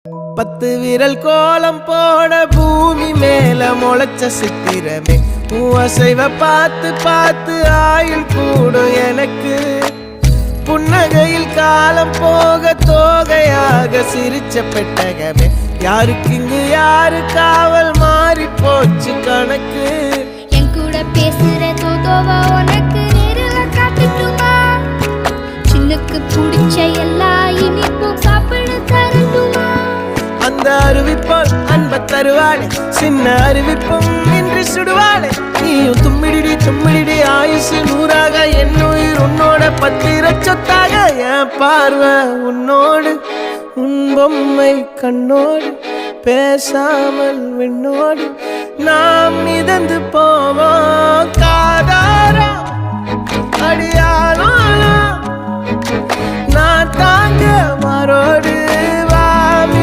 10 விரல் கோலம் போட பூமி மேல முளைச்ச சித்திரமே அசைவ பார்த்து பார்த்து ஆயுள் கூடும் எனக்கு புன்னகையில் காலம் போக தோகையாக சிரிச்ச பெட்டகமே யாருக்கு இங்கு யாரு காவல் மாறி போச்சு கணக்கு என் கூட பேசுற தோதோவா உனக்கு நேரில் காட்டுட்டுமா சின்னுக்கு பிடிச்ச எல்லா இனிப்பும் சாப்பிட தரட்டுமா அந்த அறிவிப்பால் அன்ப தருவாளே சின்ன அறிவிப்பும் இன்று சுடுவாளே நீயும் தும்மிடி தும்மிடி ஆயுசு 100ஆக என் உயிர் உன்னோட 10 சொத்தாக என் பார்வை உன்னோடு உன் பொம்மை கண்ணோடு பேசாமல் விண்ணோடு நாம் மிதந்து போவோம் காதாரா அடியாளோ நான் தாங்க மாறோடு